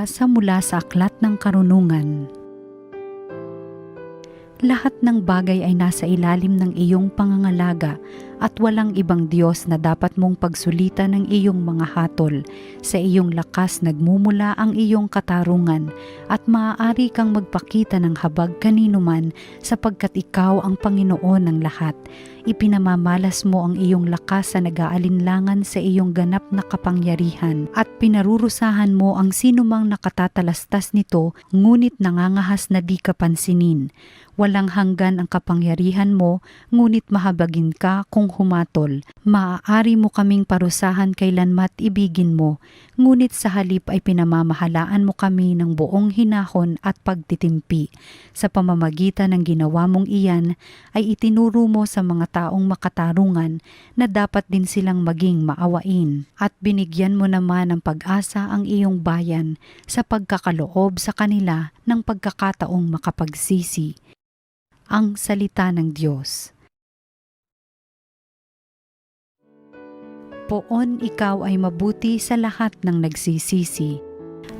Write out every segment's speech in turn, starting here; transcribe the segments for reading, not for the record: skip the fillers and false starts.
Pagbasa mula sa Aklat ng Karunungan. Lahat ng bagay ay nasa ilalim ng iyong pangangalaga at walang ibang Diyos na dapat mong pagsulitan ng iyong mga hatol. Sa iyong lakas nagmumula ang iyong katarungan at maaari kang magpakita ng habag kanino man sapagkat ikaw ang Panginoon ng lahat. Ipinamamalas mo ang iyong lakas sa nag-aalinlangan sa iyong ganap na kapangyarihan at pinarurusahan mo ang sinumang nakatatalastas nito ngunit nangangahas na di kapansinin. Walang hanggan ang kapangyarihan mo, ngunit mahabagin ka kung humatol. Maaari mo kaming parusahan kailanmat ibigin mo, ngunit sa halip ay pinamamahalaan mo kami ng buong hinahon at pagtitimpi. Sa pamamagitan ng ginawa mong iyan, ay itinuro mo sa mga taong makatarungan na dapat din silang maging maawain. At binigyan mo naman ng pag-asa ang iyong bayan sa pagkakaloob sa kanila ng pagkakataong makapagsisi. Ang salita ng Diyos. Poon ikaw ay mabuti sa lahat ng nagsisisi.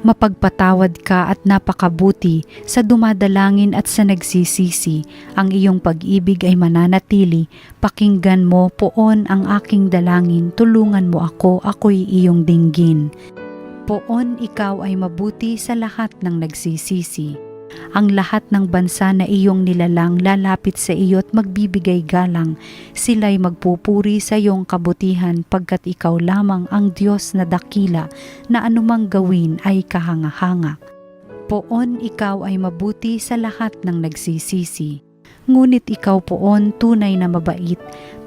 Mapagpatawad ka at napakabuti sa dumadalangin at sa nagsisisi. Ang iyong pag-ibig ay mananatili. Pakinggan mo, Poon, ang aking dalangin. Tulungan mo ako, ako'y iyong dinggin. Poon ikaw ay mabuti sa lahat ng nagsisisi. Ang lahat ng bansa na iyong nilalang lalapit sa iyo at magbibigay galang. Sila'y magpupuri sa iyong kabutihan pagkat ikaw lamang ang Diyos na dakila na anumang gawin ay kahanga-hanga. Poon ikaw ay mabuti sa lahat ng nagsisisi. Ngunit ikaw, Poon, tunay na mabait,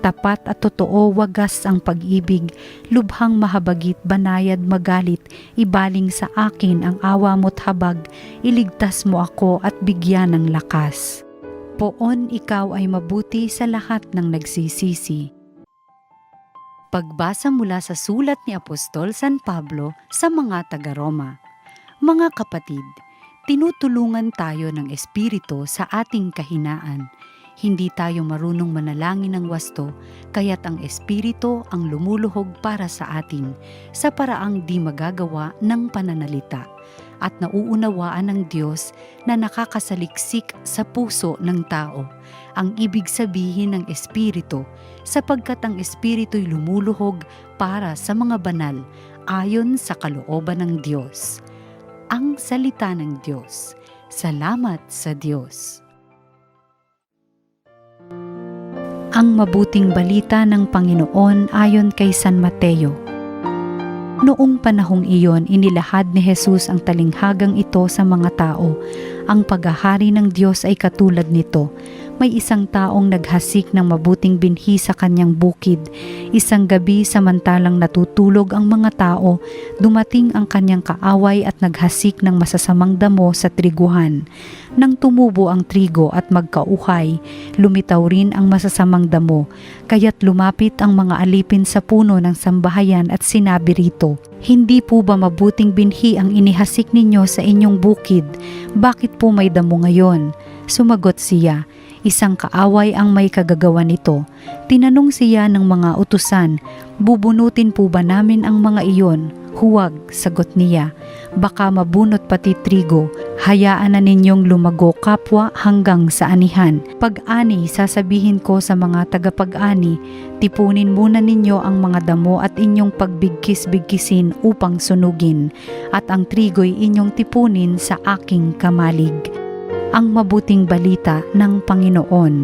tapat at totoo, wagas ang pag-ibig, lubhang mahabagit, banayad, magalit, ibaling sa akin ang awa mo't habag, iligtas mo ako at bigyan ng lakas. Poon ikaw ay mabuti sa lahat ng nagsisisi. Pagbasa mula sa sulat ni Apostol San Pablo sa mga taga-Roma. Mga kapatid, tinutulungan tayo ng Espiritu sa ating kahinaan. Hindi tayo marunong manalangin ng wasto, kaya't ang Espiritu ang lumuluhog para sa atin sa paraang di magagawa ng pananalita. At nauunawaan ng Diyos na nakakasaliksik sa puso ng tao ang ibig sabihin ng Espiritu, sapagkat ang Espiritu'y lumuluhog para sa mga banal ayon sa kalooban ng Diyos. Ang salita ng Diyos. Salamat sa Diyos. Ang mabuting balita ng Panginoon ayon kay San Mateo. Noong panahong iyon, inilahad ni Jesus ang talinghagang ito sa mga tao. Ang paghahari ng Diyos ay katulad nito. May isang taong naghasik ng mabuting binhi sa kanyang bukid. Isang gabi, samantalang natutulog ang mga tao, dumating ang kanyang kaaway at naghasik ng masasamang damo sa triguhan. Nang tumubo ang trigo at magkauhay, lumitaw rin ang masasamang damo, kaya't lumapit ang mga alipin sa puno ng sambahayan at sinabi rito, "Hindi po ba mabuting binhi ang inihasik ninyo sa inyong bukid? Bakit po may damo ngayon?" Sumagot siya, "Isang kaaway ang may kagagawa nito." Tinanong siya ng mga utusan, "Bubunutin po ba namin ang mga iyon?" "Huwag," sagot niya, "baka mabunot pati trigo. Hayaan na ninyong lumago kapwa hanggang sa anihan. Pag-ani, sasabihin ko sa mga tagapag-ani, tipunin muna ninyo ang mga damo at inyong pagbigkis-bigkisin upang sunugin, at ang trigo'y inyong tipunin sa aking kamalig." Ang mabuting balita ng Panginoon.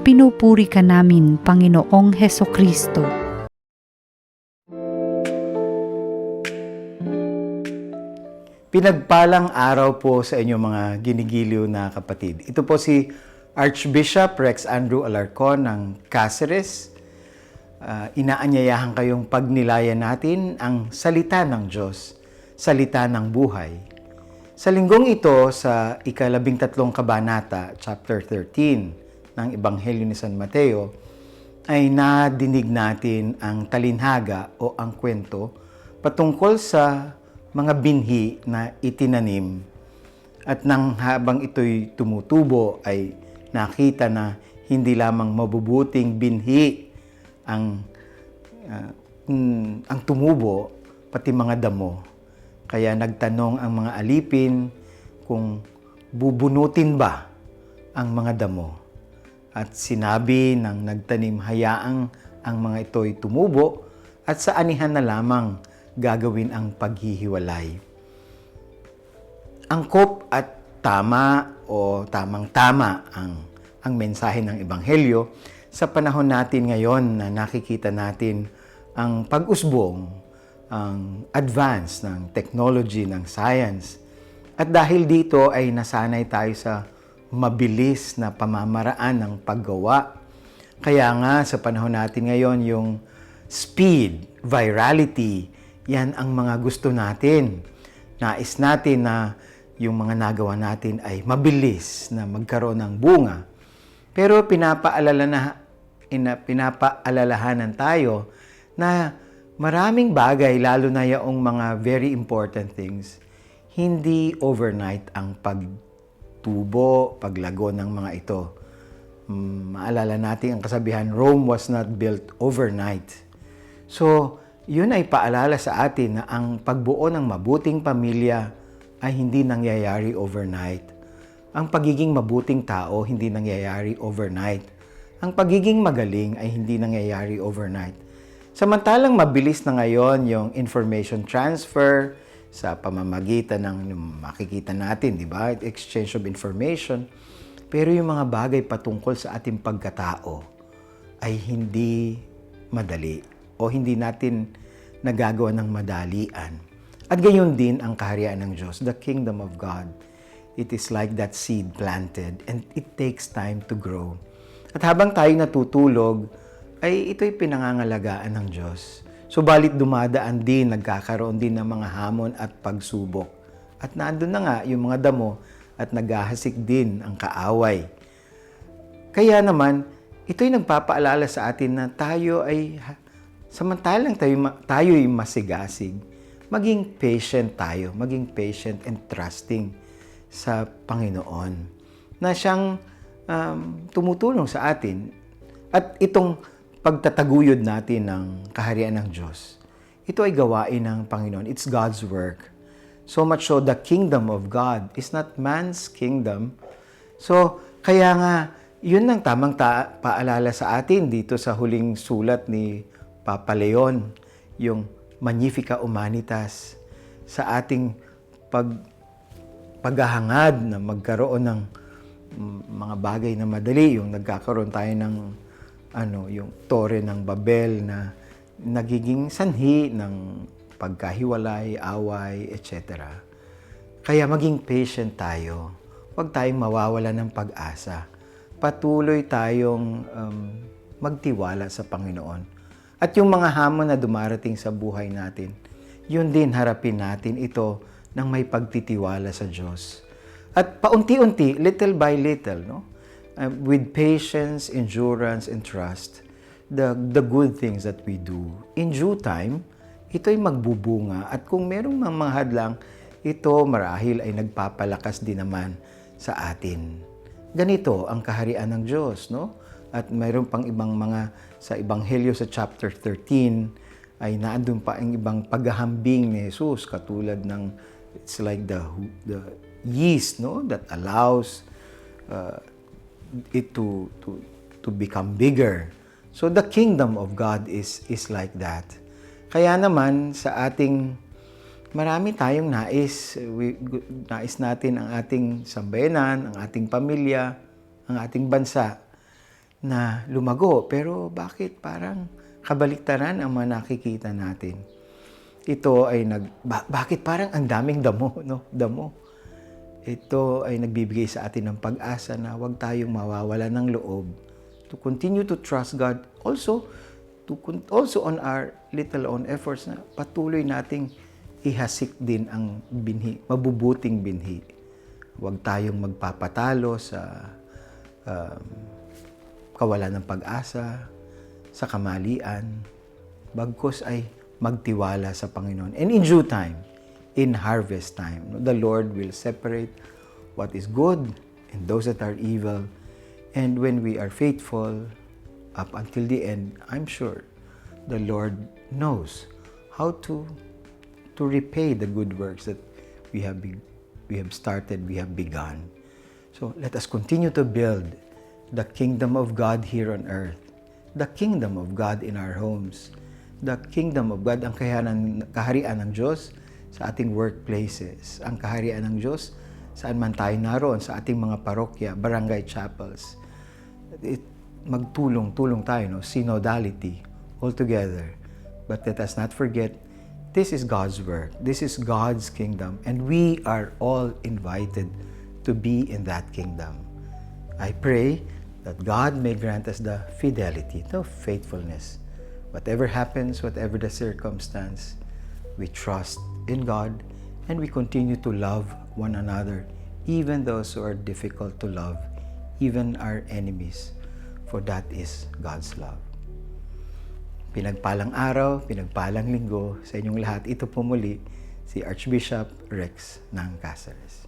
Pinupuri ka namin, Panginoong Hesukristo. Pinagpalang araw po sa inyong mga ginigiliw na kapatid. Ito po si Archbishop Rex Andrew Alarcon ng Cáceres. Inaanyayahan kayong pagnilayan natin ang salita ng Diyos, salita ng buhay. Sa linggong ito, sa ika-13 kabanata, chapter 13 ng Ebanghelyo ni San Mateo, ay nadinig natin ang talinhaga o ang kwento patungkol sa mga binhi na itinanim. At nang habang ito'y tumutubo ay nakita na hindi lamang mabubuting binhi ang tumubo, pati mga damo. Kaya nagtanong ang mga alipin kung bubunutin ba ang mga damo. At sinabi ng nagtanim, hayaang ang mga ito'y tumubo at sa anihan na lamang gagawin ang paghihiwalay. Angkop at tama o tamang-tama ang mensahe ng Ebanghelyo sa panahon natin ngayon na nakikita natin ang pag-usbong, ang advance ng technology, ng science. At dahil dito ay nasanay tayo sa mabilis na pamamaraan ng paggawa. Kaya nga sa panahon natin ngayon, yung speed, virality, yan ang mga gusto natin. Nais natin na yung mga nagawa natin ay mabilis na magkaroon ng bunga. Pero pinapaalalahanan tayo na maraming bagay, lalo na yung mga very important things, hindi overnight ang pagtubo, paglago ng mga ito. Maalala natin ang kasabihan, Rome was not built overnight. So, yun ay paalala sa atin na ang pagbuo ng mabuting pamilya ay hindi nangyayari overnight. Ang pagiging mabuting tao hindi nangyayari overnight. Ang pagiging magaling ay hindi nangyayari overnight. Samantalang mabilis na ngayon yung information transfer sa pamamagitan ng makikita natin, di ba? Exchange of information. Pero yung mga bagay patungkol sa ating pagkatao ay hindi madali o hindi natin nagagawa ng madalian. At gayon din ang kaharian ng Diyos, the kingdom of God. It is like that seed planted and it takes time to grow. At habang tayo natutulog, ay ito'y pinangangalagaan ng Diyos. Subalit dumadaan din, nagkakaroon din ng mga hamon at pagsubok. At nandun na nga yung mga damo at naghahasik din ang kaaway. Kaya naman, ito'y nagpapaalala sa atin na tayo ay, samantalang tayo'y masigasig, maging patient tayo, maging patient and trusting sa Panginoon na siyang tumutulong sa atin. At itong pagtataguyod natin ng kaharian ng Diyos, ito ay gawain ng Panginoon. It's God's work. So much so, the kingdom of God is not man's kingdom. So, kaya nga, yun ang tamang paalala sa atin dito sa huling sulat ni Papa Leon, yung Magnificat Humanitas, sa ating paghahangad na magkaroon ng mga bagay na madali, yung nagkakaroon tayo ng yung Tore ng Babel na nagiging sanhi ng pagkahiwalay, away, etc. Kaya maging patient tayo. Huwag tayong mawawala ng pag-asa. Patuloy tayong magtiwala sa Panginoon. At yung mga hamon na dumarating sa buhay natin, yun din harapin natin ito ng may pagtitiwala sa Diyos. At paunti-unti, little by little, no? With patience, endurance, and trust, the good things that we do, in due time, ito'y magbubunga. At kung merong mga hadlang, ito marahil ay nagpapalakas din naman sa atin. Ganito ang kaharian ng Diyos, no? At mayroon pang ibang mga, sa Ebanghelyo sa chapter 13, ay naandun pa ang ibang paghahambing ni Jesus, katulad ng, it's like the yeast, no? That allows it to become bigger. So the kingdom of God is like that. Kaya naman sa ating marami tayong nais natin ang ating sambayanan, ang ating pamilya, ang ating bansa na lumago. Pero bakit parang kabaliktaran ang mga nakikita natin? Ito ay bakit parang ang daming damo, no? Damo. Ito ay nagbibigay sa atin ng pag-asa na huwag tayong mawawala ng loob to continue to trust God. Also on our little own efforts na patuloy nating ihasik din ang binhi, mabubuting binhi. Huwag tayong magpapatalo sa kawalan ng pag-asa, sa kamalian. Bagkus ay magtiwala sa Panginoon. And in due time, in harvest time, the Lord will separate what is good and those that are evil. And when we are faithful up until the end, I'm sure the Lord knows how to to repay the good works that we have started, we have begun. So let us continue to build the kingdom of God here on earth, the kingdom of God in our homes, the kingdom of God, ang kaharian ng Diyos sa ating workplaces, ang kaharian ng Diyos saan man tayo naroon, sa ating mga parokya, barangay chapels. Magtulong-tulong tayo, no? Synodality, all together. But let us not forget, this is God's work, this is God's kingdom, and we are all invited to be in that kingdom. I pray that God may grant us the fidelity, the faithfulness. Whatever happens, whatever the circumstance, we trust in God and we continue to love one another, even those who are difficult to love, even our enemies, for that is God's love. Pinagpalang araw, pinagpalang linggo sa inyong lahat. Ito po muli si Archbishop Rex ng Cáceres.